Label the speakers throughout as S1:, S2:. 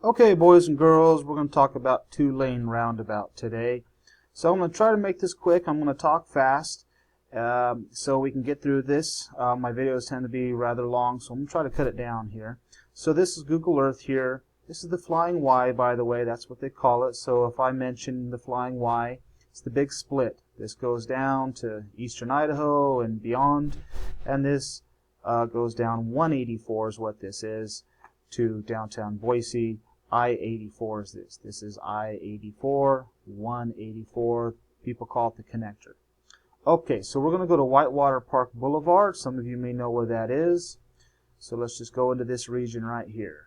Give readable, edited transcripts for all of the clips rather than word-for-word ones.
S1: Okay, boys and girls, we're going to talk about two-lane roundabout today. So I'm going to try to make this quick. I'm going to talk fast so we can get through this. My videos tend to be rather long, so I'm going to try to cut it down here. So this is Google Earth here. This is the Flying Y, by the way. That's what they call it. So if I mention the Flying Y, it's the big split. This goes down to eastern Idaho and beyond, and this goes down 184 is what this is, to downtown Boise. I-84 is this. This is I-84, 184. People call it the connector. Okay, so we're going to go to Whitewater Park Boulevard. Some of you may know where that is. So let's just go into this region right here.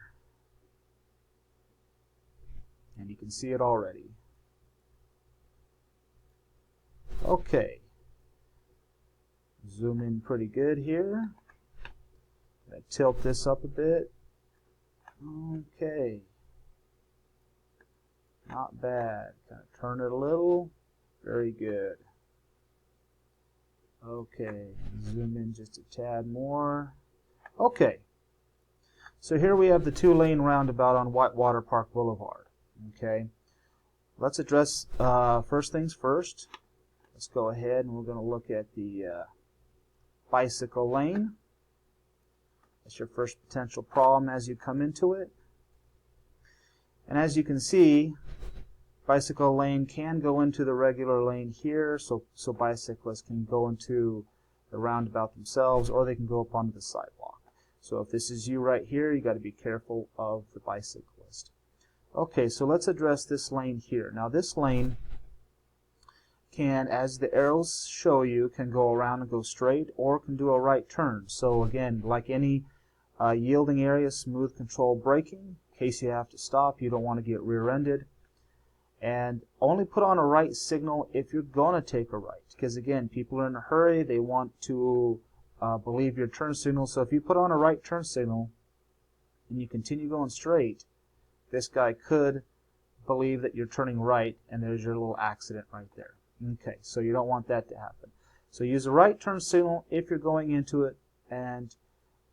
S1: And you can see it already. Okay. Zoom in pretty good here. Gonna tilt this up a bit. Okay. Not bad. Kind of turn it a little. Very good. Okay. Zoom in just a tad more. Okay. So here we have the two-lane roundabout on Whitewater Park Boulevard. Okay. Let's address first things first. Let's go ahead and we're going to look at the bicycle lane. That's your first potential problem as you come into it. And as you can see, bicycle lane can go into the regular lane here, so bicyclists can go into the roundabout themselves, or they can go up onto the sidewalk. So if this is you right here, you got to be careful of the bicyclist. Okay, so let's address this lane here. Now this lane can, as the arrows show you, can go around and go straight, or can do a right turn. So again, like any yielding area, smooth controlled braking. In case you have to stop, you don't want to get rear-ended. And only put on a right signal if you're going to take a right. Because again, people are in a hurry, they want to believe your turn signal. So if you put on a right turn signal and you continue going straight, this guy could believe that you're turning right, and there's your little accident right there. Okay, so you don't want that to happen. So use a right turn signal if you're going into it and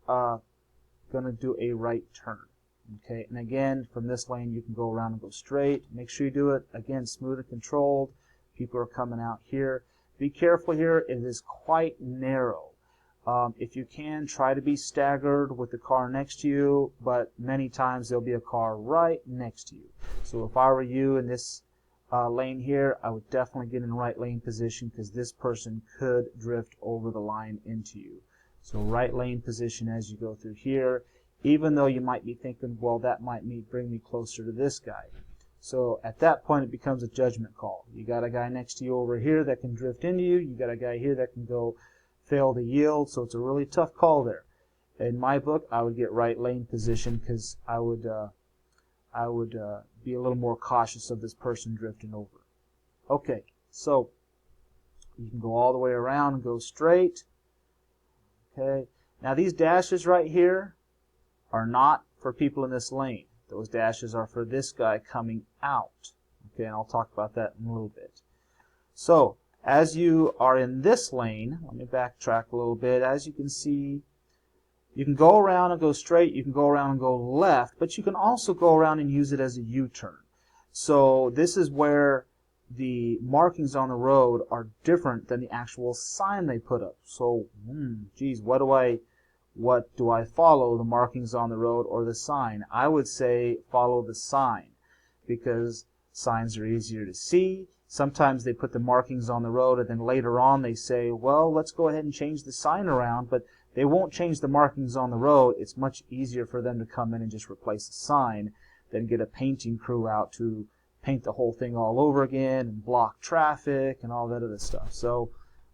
S1: going to do a right turn. Okay, and again, from this lane you can go around and go straight. Make sure you do it, again, smooth and controlled. People are coming out here. Be careful here, it is quite narrow. If you can, try to be staggered with the car next to you, but many times there'll be a car right next to you. So if I were you in this lane here, I would definitely get in right lane position, because this person could drift over the line into you. So right lane position as you go through here, even though you might be thinking, well, that might bring me closer to this guy. So at that point it becomes a judgment call. You got a guy next to you over here that can drift into you. You got a guy here that can go fail to yield. So it's a really tough call there. In my book, I would get right lane position, because I would be a little more cautious of this person drifting over. Okay, so you can go all the way around and go straight. Okay, now these dashes right here are not for people in this lane. Those dashes are for this guy coming out. Okay, and I'll talk about that in a little bit. So as you are in this lane, let me backtrack a little bit. As you can see, you can go around and go straight, you can go around and go left, but you can also go around and use it as a U-turn. So this is where the markings on the road are different than the actual sign they put up. So, geez, what do I follow, the markings on the road or the sign? I would say follow the sign, because signs are easier to see. Sometimes they put the markings on the road and then later on they say, well, let's go ahead and change the sign around, but they won't change the markings on the road. It's much easier for them to come in and just replace the sign than get a painting crew out to paint the whole thing all over again and block traffic and all that other stuff. So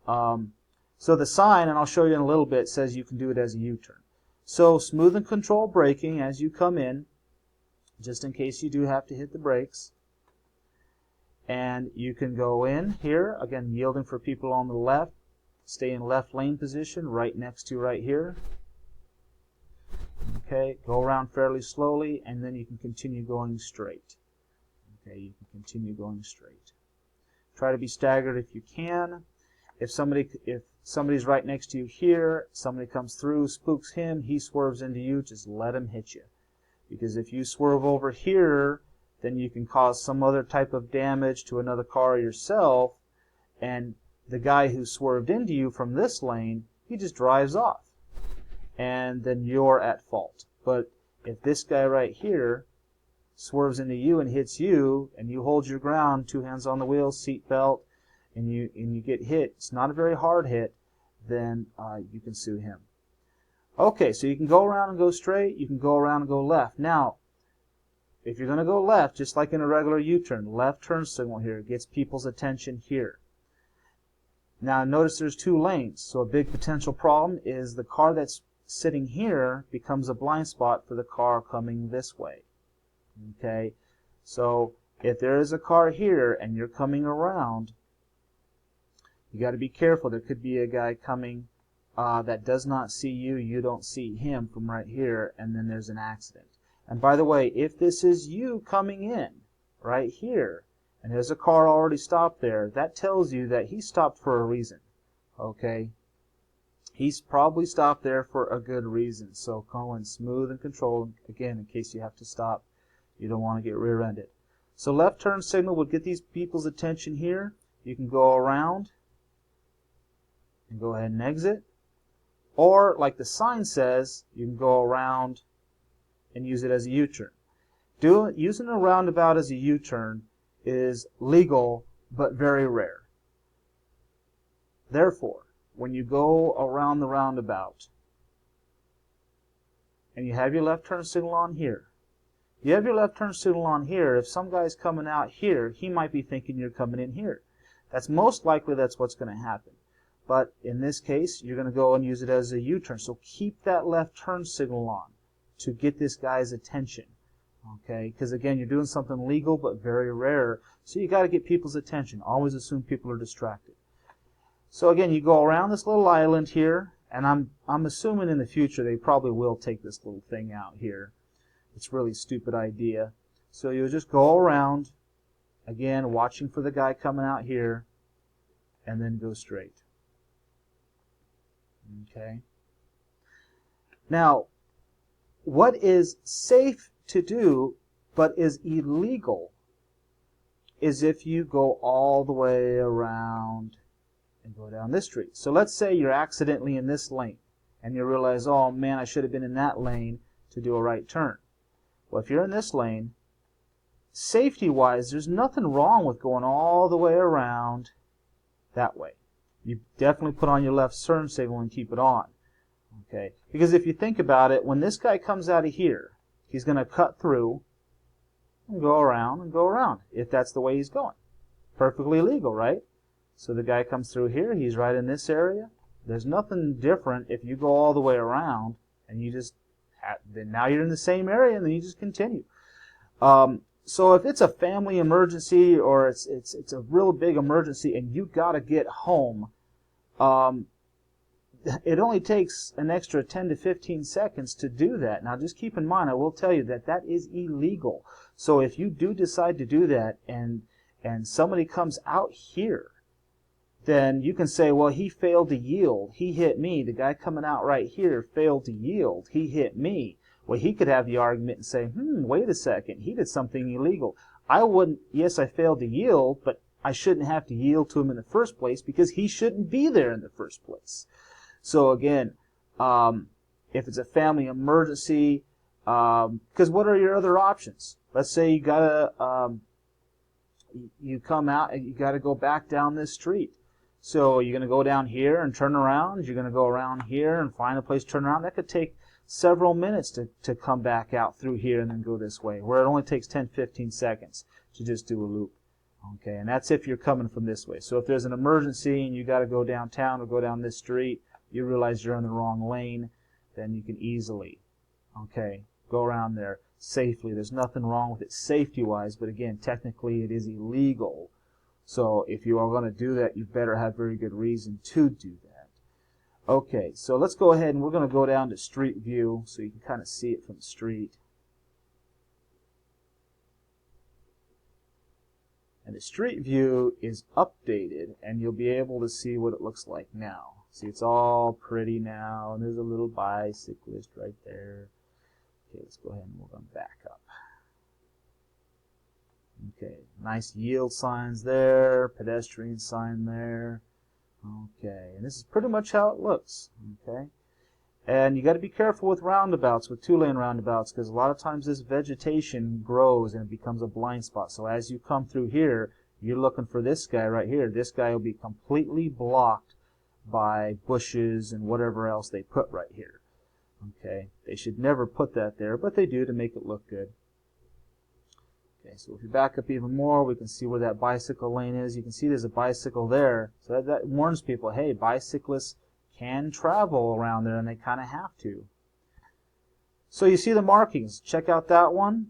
S1: the sign, and I'll show you in a little bit, says you can do it as a U-turn. So smooth and controlled braking as you come in, just in case you do have to hit the brakes. And you can go in here, again, yielding for people on the left. Stay in left lane position, right next to right here. Okay, go around fairly slowly, and then you can continue going straight. Okay, you can continue going straight. Try to be staggered if you can. If somebody's right next to you here, somebody comes through, spooks him, he swerves into you, just let him hit you. because if you swerve over here, then you can cause some other type of damage to another car or yourself, and the guy who swerved into you from this lane, he just drives off, and then you're at fault. But if this guy right here swerves into you and hits you, and you hold your ground, 2 hands on the wheel, seat belt, and you get hit, it's not a very hard hit, then you can sue him. Okay, so you can go around and go straight, you can go around and go left. Now, if you're going to go left, just like in a regular U-turn, left turn signal here gets people's attention here. Now notice there's 2 lanes, so a big potential problem is the car that's sitting here becomes a blind spot for the car coming this way. Okay, so if there is a car here and you're coming around, you got to be careful. There could be a guy coming that does not see you, you don't see him from right here, and then there's an accident. And by the way, if this is you coming in right here, and there's a car already stopped there, that tells you that he stopped for a reason. Okay? He's probably stopped there for a good reason. So go in smooth and controlled, again, in case you have to stop. You don't want to get rear-ended. So left turn signal would get these people's attention here. You can go around and go ahead and exit. Or, like the sign says, you can go around and use it as a U-turn. Using a roundabout as a U-turn is legal, but very rare. Therefore, when you go around the roundabout and you have your left turn signal on here, if some guy's coming out here, he might be thinking you're coming in here. That's most likely that's what's going to happen. But in this case, you're going to go and use it as a U-turn. So keep that left turn signal on to get this guy's attention. Okay? Because again, you're doing something legal but very rare. So you got to get people's attention. Always assume people are distracted. So again, you go around this little island here, and I'm assuming in the future they probably will take this little thing out here. It's a really stupid idea. So you'll just go around, again, watching for the guy coming out here, and then go straight. Okay. Now, what is safe to do but is illegal is if you go all the way around and go down this street. So let's say you're accidentally in this lane and you realize, oh man, I should have been in that lane to do a right turn. Well, if you're in this lane, safety-wise, there's nothing wrong with going all the way around that way. You definitely put on your left turn signal and keep it on. Okay? Because if you think about it, when this guy comes out of here, he's going to cut through and go around, if that's the way he's going. Perfectly legal, right? So the guy comes through here, he's right in this area. There's nothing different if you go all the way around and you just, then now you're in the same area and then you just continue. So if it's a family emergency or it's a real big emergency and you got to get home, it only takes an extra 10 to 15 seconds to do that. Now just keep in mind, I will tell you that that is illegal. So if you do decide to do that and somebody comes out here, then you can say, well, he failed to yield. He hit me. The guy coming out right here failed to yield. He hit me. Well, he could have the argument and say, wait a second, he did something illegal. Yes, I failed to yield, but I shouldn't have to yield to him in the first place because he shouldn't be there in the first place. So again, if it's a family emergency, because what are your other options? Let's say you come out and you gotta go back down this street. So you're going to go down here and turn around. You're going to go around here and find a place to turn around. That could take several minutes to come back out through here and then go this way, where it only takes 10-15 seconds to just do a loop. Okay, and that's if you're coming from this way. So if there's an emergency and you got to go downtown or go down this street, you realize you're in the wrong lane, then you can easily, go around there safely. There's nothing wrong with it safety-wise, but again, technically it is illegal. So if you are going to do that, you better have very good reason to do that. Okay, so let's go ahead and we're going to go down to street view so you can kind of see it from the street. And the street view is updated and you'll be able to see what it looks like now. See, it's all pretty now and there's a little bicyclist right there. Okay, let's go ahead and move them back up. Okay, nice yield signs there, pedestrian sign there. Okay, and this is pretty much how it looks. Okay, and you got to be careful with roundabouts, with two-lane roundabouts, because a lot of times this vegetation grows and it becomes a blind spot. So as you come through here, you're looking for this guy right here. This guy will be completely blocked by bushes and whatever else they put right here. Okay, they should never put that there, but they do to make it look good. Okay, so if you back up even more, we can see where that bicycle lane is. You can see there's a bicycle there. So that warns people, hey, bicyclists can travel around there, and they kind of have to. So you see the markings. Check out that one.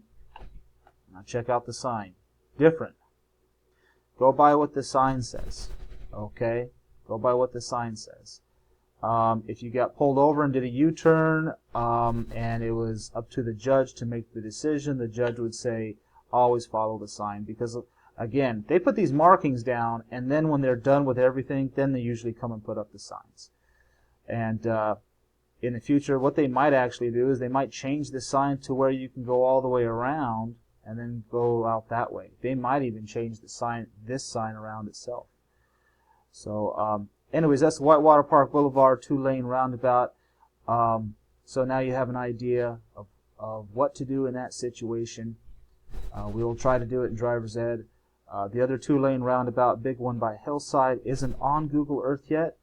S1: Now check out the sign. Different. Go by what the sign says. Okay? Go by what the sign says. If you got pulled over and did a U-turn, and it was up to the judge to make the decision, the judge would say, always follow the sign, because again, they put these markings down, and then when they're done with everything, then they usually come and put up the signs. And in the future, what they might actually do is they might change the sign to where you can go all the way around and then go out that way. They might even change the sign, this sign around itself. So anyways, that's Whitewater Park Boulevard 2-lane roundabout. So now you have an idea of what to do in that situation. We will try to do it in driver's ed. The other 2-lane roundabout, big one by Hillside, isn't on Google Earth yet.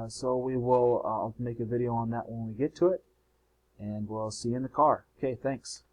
S1: So we will I'll make a video on that when we get to it. And we'll see you in the car. Okay, thanks.